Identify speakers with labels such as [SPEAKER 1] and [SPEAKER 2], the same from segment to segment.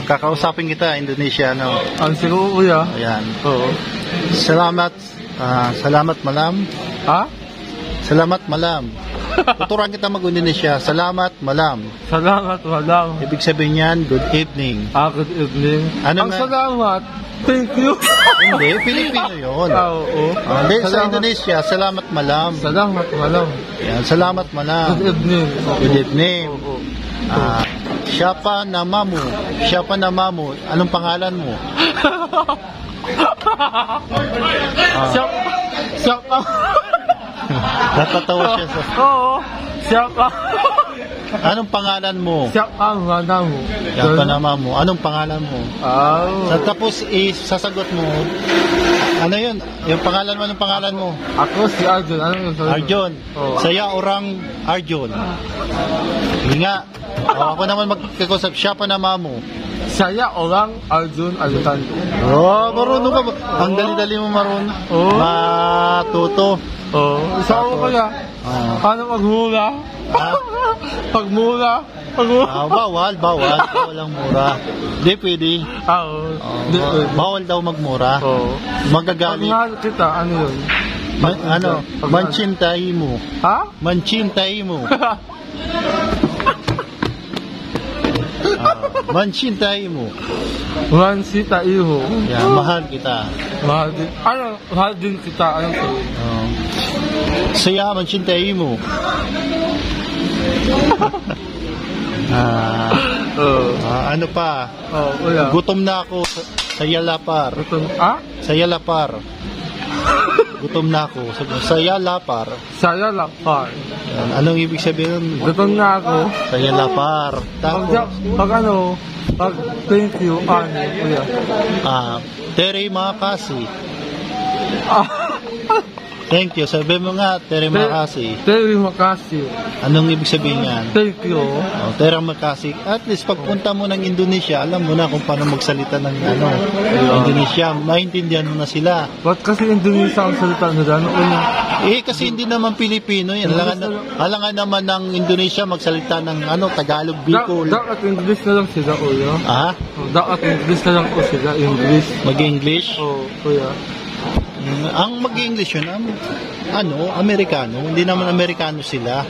[SPEAKER 1] Kakausapin kita, Indonesia, no?
[SPEAKER 2] Ang siguro, kuya.
[SPEAKER 1] Ayan.
[SPEAKER 2] Oo.
[SPEAKER 1] Salamat, salamat malam.
[SPEAKER 2] Ha?
[SPEAKER 1] Salamat malam. Tuturuan kita mag-Indonesia. Salamat malam.
[SPEAKER 2] Salamat, madam.
[SPEAKER 1] Ibig sabihin yan, good evening.
[SPEAKER 2] Good evening.
[SPEAKER 1] Ano
[SPEAKER 2] ang
[SPEAKER 1] nga?
[SPEAKER 2] salamat. Thank you.
[SPEAKER 1] Hindi, Pilipino yun.
[SPEAKER 2] Oo.
[SPEAKER 1] Hindi, sa Indonesia, salamat malam.
[SPEAKER 2] Salamat, madam.
[SPEAKER 1] Yan, salamat malam.
[SPEAKER 2] Good evening.
[SPEAKER 1] Good evening.
[SPEAKER 2] Oo.
[SPEAKER 1] Siapa namamu? Siapa namamu? Anong pangalan mo?
[SPEAKER 2] Siapa?
[SPEAKER 1] Natatawa siya sa...
[SPEAKER 2] Oo. Siapa?
[SPEAKER 1] Anong pangalan mo?
[SPEAKER 2] Siapa ang madam mo?
[SPEAKER 1] Siapa namamu? Anong pangalan mo? Tapos sasagot mo, ano yun? Yung pangalan mo, anong pangalan mo?
[SPEAKER 2] Ako si Arjun. Ano yung sagot?
[SPEAKER 1] Arjun. Saya orang Arjun. Hindi nga. Ako naman magkakusap. Siapa namamu?
[SPEAKER 2] Saya orang Arjun Alutando.
[SPEAKER 1] Marunong ka ba? Ang dali-dali mo marunong. Matuto.
[SPEAKER 2] Isa ko kaya. Paano magmura? Pagmura?
[SPEAKER 1] Bawal ang mura. Hindi pwede. Bawal daw magmura. Magagalit.
[SPEAKER 2] Pag mahal kita, ano yun?
[SPEAKER 1] Mancintay mo.
[SPEAKER 2] Ha?
[SPEAKER 1] Mancintay mo. Mancintay mo.
[SPEAKER 2] Mansita iho.
[SPEAKER 1] Yan, mahal kita.
[SPEAKER 2] Mahal din. Ano? Mahal din kita. Anong sabi?
[SPEAKER 1] Saya mancintay mo. Ano pa? Gutom na ako. Saya lapar. Saya lapar. Gutom na ako. Saya lapar.
[SPEAKER 2] Saya lapar.
[SPEAKER 1] Anong ibig sabihin?
[SPEAKER 2] Gutom na ako.
[SPEAKER 1] Saya lapar.
[SPEAKER 2] Pag thank you, kuya?
[SPEAKER 1] Terima kasih. Thank you. Sabi mo nga, terima kasih.
[SPEAKER 2] Terima kasih.
[SPEAKER 1] Anong ibig sabihin yan?
[SPEAKER 2] Thank you.
[SPEAKER 1] Terima kasih. At least pagpunta mo ng Indonesia, alam mo na kung paano magsalita ng Indonesia. Maintindihan mo na sila.
[SPEAKER 2] Ba't kasi Indonesia ang salita nila?
[SPEAKER 1] Kasi hindi naman Pilipino yan. Alangan naman ng Indonesia magsalita ng Tagalog, Bicol.
[SPEAKER 2] Dapat English na lang sila, kuya. Dapat English na lang po sila, English.
[SPEAKER 1] Mag-English?
[SPEAKER 2] Kuya.
[SPEAKER 1] Ang mag-English yun, Amerikano. Hindi naman Amerikano sila.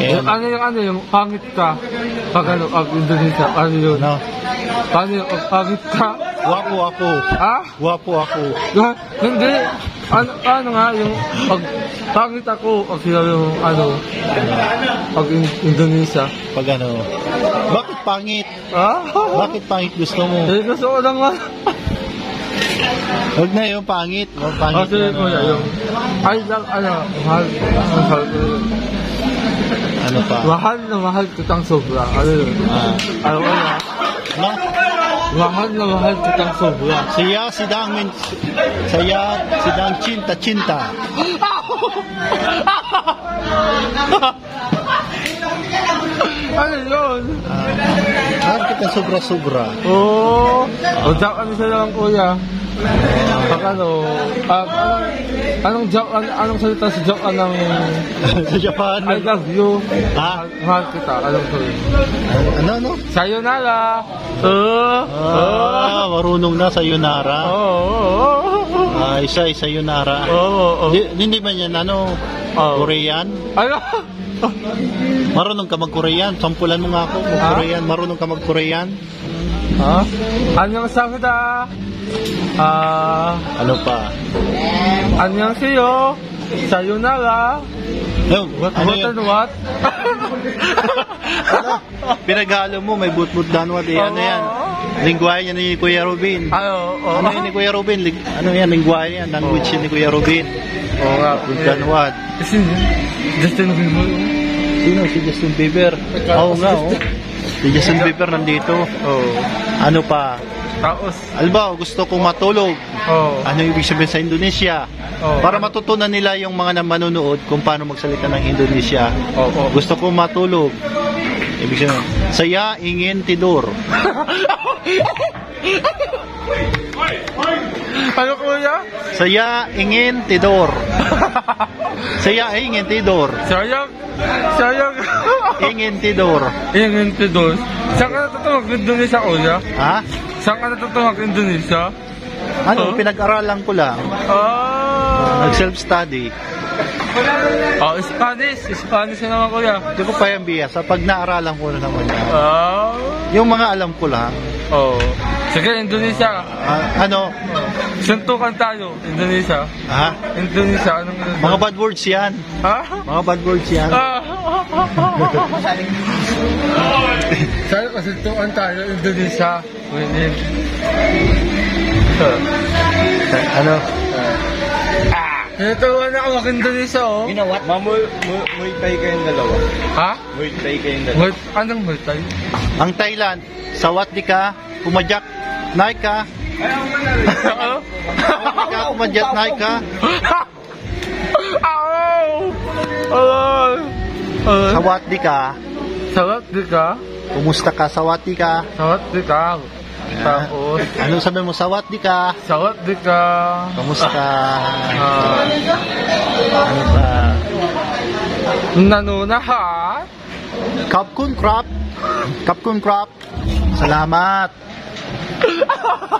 [SPEAKER 2] Yung pangit ka. Pag Indonesia, yun? Paano yung pangit ka?
[SPEAKER 1] Wapo ako. Wapo ako.
[SPEAKER 2] Hindi. Ano nga yung pag pangit ako, yung pag Indonesia.
[SPEAKER 1] Pag bakit pangit? Bakit pangit gusto mo?
[SPEAKER 2] Gusto ko lang nga.
[SPEAKER 1] Huwag na yung pangit. Pangit
[SPEAKER 2] sige ko na yung mahal.
[SPEAKER 1] Ano pa?
[SPEAKER 2] Mahal na mahal kitang sobra. Mahal na mahal kitang sobra.
[SPEAKER 1] Saya sidang cinta.
[SPEAKER 2] Ano yun?
[SPEAKER 1] Mahal kita sobra-sobra.
[SPEAKER 2] Jack, sa lang, kuya? Anong salita sa Jack
[SPEAKER 1] sa Japan?
[SPEAKER 2] I love you. Mahal kita. Anong salita? Sayonara.
[SPEAKER 1] Marunong na sayonara. Isa sayonara. Hindi ba yan Korean? Marunong ka mag-Korean? Sampulan mo nga ako mag-Korean. Marunong ka mag-Korean?
[SPEAKER 2] 안녕하세요.
[SPEAKER 1] Ano pa?
[SPEAKER 2] 안녕하세요. Sayonara. What?
[SPEAKER 1] Pinaghalo mo, may but-but danwat. Ano yan? Lingwahe yan ni Kuya Robin. Ano yan ni Kuya Robin? Ano yan? Lingwahe yan. Language yan ni Kuya Robin. But danwat.
[SPEAKER 2] Justin Bieber.
[SPEAKER 1] Sino? Si Justin Bieber. Si Justin Bieber nandito. Ano pa? Alba, gusto kong matulog. Ano ibig sabihin sa Indonesia? Para matutunan nila yung mga manonood kung paano magsalita ng Indonesia. Gusto kong matulog. Ibig sabihin, saya ingin tidur.
[SPEAKER 2] Ano kuya?
[SPEAKER 1] Saya ingin tidur. Saya ingin tidur.
[SPEAKER 2] Sayang.
[SPEAKER 1] Ingin tidur.
[SPEAKER 2] Ingin tidur. Saan ka natuto mag-Indonesia kuya?
[SPEAKER 1] Ha?
[SPEAKER 2] Saan ka natuto mag-Indonesia?
[SPEAKER 1] Ano, pinag-aralan ko lang. Nag-self-study.
[SPEAKER 2] Spanish na naman kuya.
[SPEAKER 1] Hindi ko pa yung biyasa. Pag naaralan ko na naman yan. Yung mga alam ko lang.
[SPEAKER 2] Sige, Indonesia.
[SPEAKER 1] Ano?
[SPEAKER 2] Suntukan tayo, Indonesia.
[SPEAKER 1] Ha?
[SPEAKER 2] Indonesia, anong Indonesia?
[SPEAKER 1] Mga bad words yan.
[SPEAKER 2] Ha?
[SPEAKER 1] Mga bad words yan.
[SPEAKER 2] Sabi ko, suntukan tayo, Indonesia. Winin.
[SPEAKER 1] Ano?
[SPEAKER 2] Natuwa na ako mag-Indonesia, oh.
[SPEAKER 3] You know what? Muay Thai kayong dalawa.
[SPEAKER 2] Ha?
[SPEAKER 3] Muay Thai kayong dalawa.
[SPEAKER 2] Anong Muay Thai?
[SPEAKER 1] Ang Thailand, sawat di ka, kumajak, naik ka. Kumajak, naik ka. Sawat di ka.
[SPEAKER 2] Sawat di ka?
[SPEAKER 1] Kumusta ka, sawat di ka.
[SPEAKER 2] Sawat di ka. Tapos,
[SPEAKER 1] ano sabi mo, sawat di ka.
[SPEAKER 2] sawat di ka.
[SPEAKER 1] Kamusta? Ano ba?
[SPEAKER 2] Nanunahat.
[SPEAKER 1] Kapkun krap. Kapkun krap. Salamat.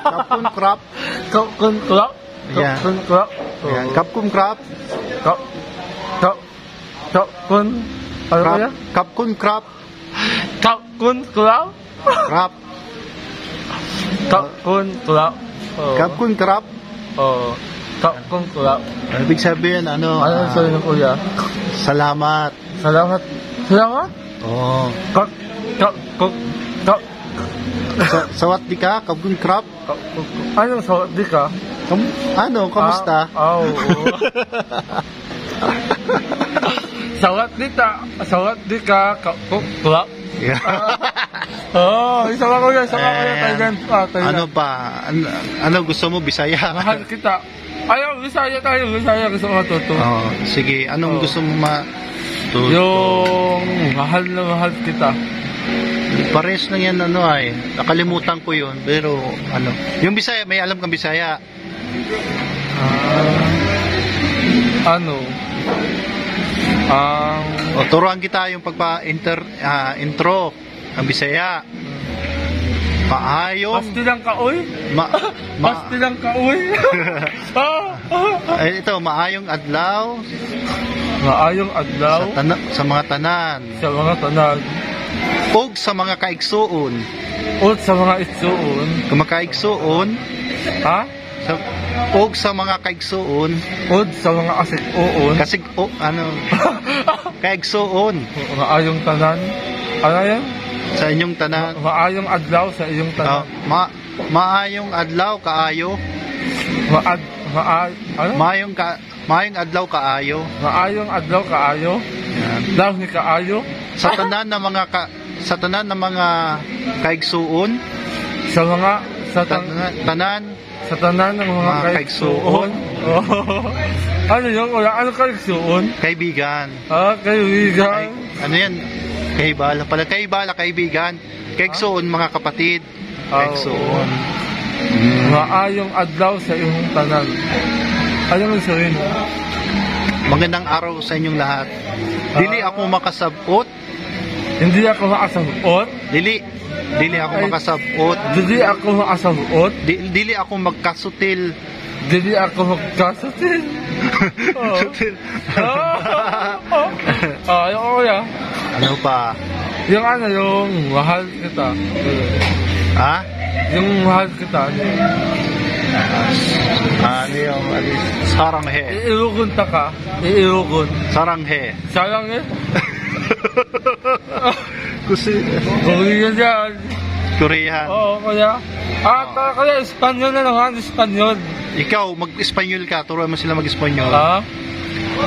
[SPEAKER 1] Kapkun krap.
[SPEAKER 2] Kapkun krap.
[SPEAKER 1] Yeah.
[SPEAKER 2] Kapkun krap.
[SPEAKER 1] Ayan, kapkun krap.
[SPEAKER 2] Kapkun. Ano
[SPEAKER 1] Krap.
[SPEAKER 2] kaya?
[SPEAKER 1] Kapkun krap.
[SPEAKER 2] Kapkun krap.
[SPEAKER 1] Krap.
[SPEAKER 2] Kapkun krap.
[SPEAKER 1] Kapkun krap.
[SPEAKER 2] Kapkun krap.
[SPEAKER 1] Ibig sabihin, ano?
[SPEAKER 2] Ano sabi ng kuya?
[SPEAKER 1] Salamat.
[SPEAKER 2] Salamat. Salamat?
[SPEAKER 1] Oh. Sawat di ka, kapkun krap.
[SPEAKER 2] Anong sawat di ka?
[SPEAKER 1] Ano, kamusta?
[SPEAKER 2] Oo. Sawat di ka, kapkun krap.
[SPEAKER 1] Yeah.
[SPEAKER 2] Isa ka kuya, Thailand. Thailand.
[SPEAKER 1] Ano pa? Ano gusto mo, Bisaya?
[SPEAKER 2] Mahal kita. Ayaw, Bisaya tayo. Bisaya gusto ko matuto.
[SPEAKER 1] Oh, sige, anong gusto mo matuto?
[SPEAKER 2] Yung mahal na mahal kita.
[SPEAKER 1] Pares na yan, ano ay. Nakalimutan ko yun, pero ano. Yung Bisaya, may alam kang Bisaya?
[SPEAKER 2] Ano?
[SPEAKER 1] O, turuan kita yung intro ng Bisaya. Maayong...
[SPEAKER 2] Pastilang kaoy? Pastilang kaoy?
[SPEAKER 1] Ito, maayong adlaw.
[SPEAKER 2] Maayong adlaw?
[SPEAKER 1] Sa mga tanan.
[SPEAKER 2] Sa mga tanan.
[SPEAKER 1] Og sa mga kaigsuon.
[SPEAKER 2] Og sa mga igsuon.
[SPEAKER 1] Kumakaigsuon.
[SPEAKER 2] Ha?
[SPEAKER 1] Og sa mga kaigsuon.
[SPEAKER 2] Og sa mga asig-uon.
[SPEAKER 1] Kasi, kaigsuon.
[SPEAKER 2] Maayong tanan. Ano yan?
[SPEAKER 1] Sa inyong tanan.
[SPEAKER 2] Maayong adlaw sa iyong tanan.
[SPEAKER 1] Maayong adlaw kaayo.
[SPEAKER 2] Ano?
[SPEAKER 1] Maayong adlaw kaayo.
[SPEAKER 2] Maayong adlaw kaayo. Daw ni kaayo.
[SPEAKER 1] Sa tanan ng mga kaigsuon.
[SPEAKER 2] Sa tanan ng mga kaigsuon. Ano yun? Ano kaigsuon?
[SPEAKER 1] Kaibigan.
[SPEAKER 2] Kaibigan.
[SPEAKER 1] Ano yan? Kaibala pala. Kaibigan. Kaigsuon, mga kapatid. Kaigsuon.
[SPEAKER 2] Maayong adlaw sa iyong tanan. Ano sabihin?
[SPEAKER 1] Magandang araw sa inyong lahat. Dili ako makasabot.
[SPEAKER 2] Hindi ako makasabot.
[SPEAKER 1] Dili ako makasabot.
[SPEAKER 2] Dili ako makasabot.
[SPEAKER 1] Dili ako magkasutil.
[SPEAKER 2] Dili ako magkasutil. Ayoko kuya.
[SPEAKER 1] Ano pa?
[SPEAKER 2] Yung mahal kita.
[SPEAKER 1] Ha?
[SPEAKER 2] Yung mahal kita.
[SPEAKER 1] Ano yung saranghe?
[SPEAKER 2] Iirugon ta ka. Iirugon.
[SPEAKER 1] Saranghe.
[SPEAKER 2] Saranghe?
[SPEAKER 1] Kasi
[SPEAKER 2] Korean yan.
[SPEAKER 1] Korean.
[SPEAKER 2] Oo, kuya. Kaya Espanyol na naman. Espanyol.
[SPEAKER 1] Ikaw, mag-Espanyol ka. Turuan mo sila mag-Espanyol.
[SPEAKER 2] Ha?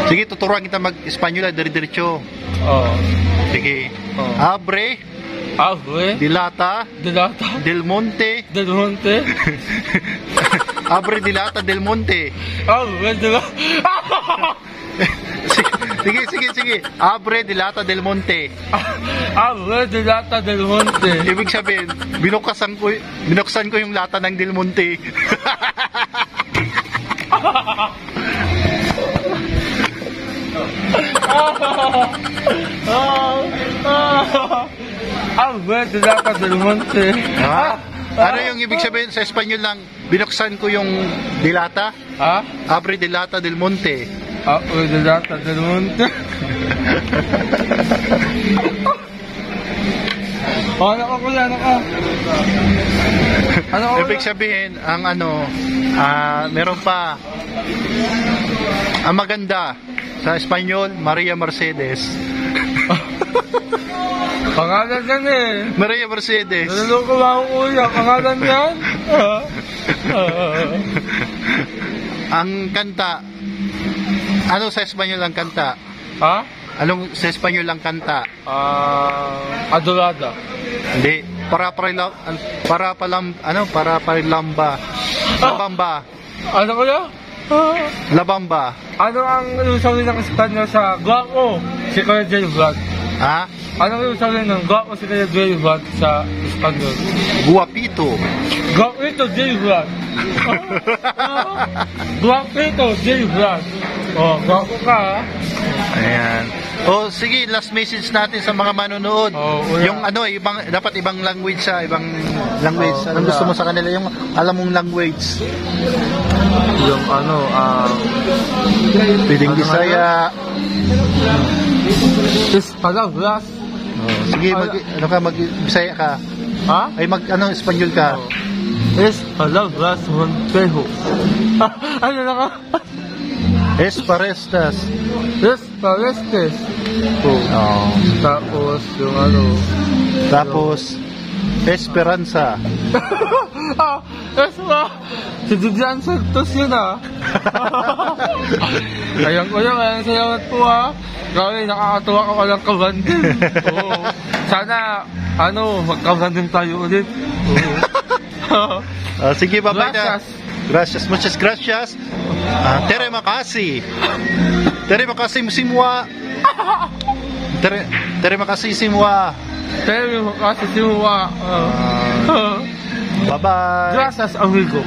[SPEAKER 1] Sige, tuturuan kita mag-Espanyol. Dire-diretso.
[SPEAKER 2] Oo.
[SPEAKER 1] Sige.
[SPEAKER 2] Oh.
[SPEAKER 1] Abre. Dilata. Del Monte.
[SPEAKER 2] Del Monte.
[SPEAKER 1] Abre Dilata Del Monte.
[SPEAKER 2] Dilata.
[SPEAKER 1] Sige. Abre de Lata del Monte.
[SPEAKER 2] Abre de Lata del Monte.
[SPEAKER 1] Ibig sabihin, binuksan ko yung lata ng Del Monte.
[SPEAKER 2] Abre de Lata del Monte.
[SPEAKER 1] Ano yung ibig sabihin sa Espanyol lang, binuksan ko yung dilata?
[SPEAKER 2] Ha?
[SPEAKER 1] Abre de Lata del Monte.
[SPEAKER 2] Abre de Lata del Monte. Ano ka kuya, ano ka? Ano ka?
[SPEAKER 1] Ibig sabihin, ang meron pa, ang maganda sa Espanyol, Maria Mercedes.
[SPEAKER 2] Pangalan yan eh.
[SPEAKER 1] Maria Mercedes.
[SPEAKER 2] Naluloko ba ako kuya? Pangalan yan?
[SPEAKER 1] Ang kanta, ano sa Espanyol ang kanta?
[SPEAKER 2] Ha?
[SPEAKER 1] Anong sa Espanyol ang kanta?
[SPEAKER 2] Adorada.
[SPEAKER 1] Hindi, para lamba. Labamba.
[SPEAKER 2] Ano kuya?
[SPEAKER 1] Labamba.
[SPEAKER 2] Ano ang sabi ng Espanyol sa guwapo? Si Kuya Jay Vlog.
[SPEAKER 1] Ha?
[SPEAKER 2] Ano yung sabi ng guwapo si Kuya Jay Vlog sa Espanyol?
[SPEAKER 1] Guapito.
[SPEAKER 2] Guapito Jay Vlog. Guapito Jay Vlog. Oh, guwapo ka ha?
[SPEAKER 1] Ayan. O sige, last message natin sa mga manonood. Yung dapat ibang language ibang language. Anong gusto mo sa kanila? Yung alam mong language.
[SPEAKER 2] Yung
[SPEAKER 1] Pwedeng Bisaya.
[SPEAKER 2] Palabras.
[SPEAKER 1] Sige, mag-Bisaya ka.
[SPEAKER 2] Ha?
[SPEAKER 1] Ay Espanyol ka.
[SPEAKER 2] Palabras Montejo. Ano na ka?
[SPEAKER 1] Esparestas.
[SPEAKER 2] Parestes. Tapos yung
[SPEAKER 1] Tapos Esperanza.
[SPEAKER 2] Si Didian Santos yun Ayun kuya, salamat po Grabe, nakakatuwa ka walang kabanding. Sana, magkabanding tayo ulit.
[SPEAKER 1] Sige, bye-bye na.
[SPEAKER 2] Gracias.
[SPEAKER 1] Muchas gracias. Terima kasih. Terima kasih semua. Terima kasih semua.
[SPEAKER 2] Bye-bye.
[SPEAKER 1] Bye-bye.
[SPEAKER 2] Gracias, amigo.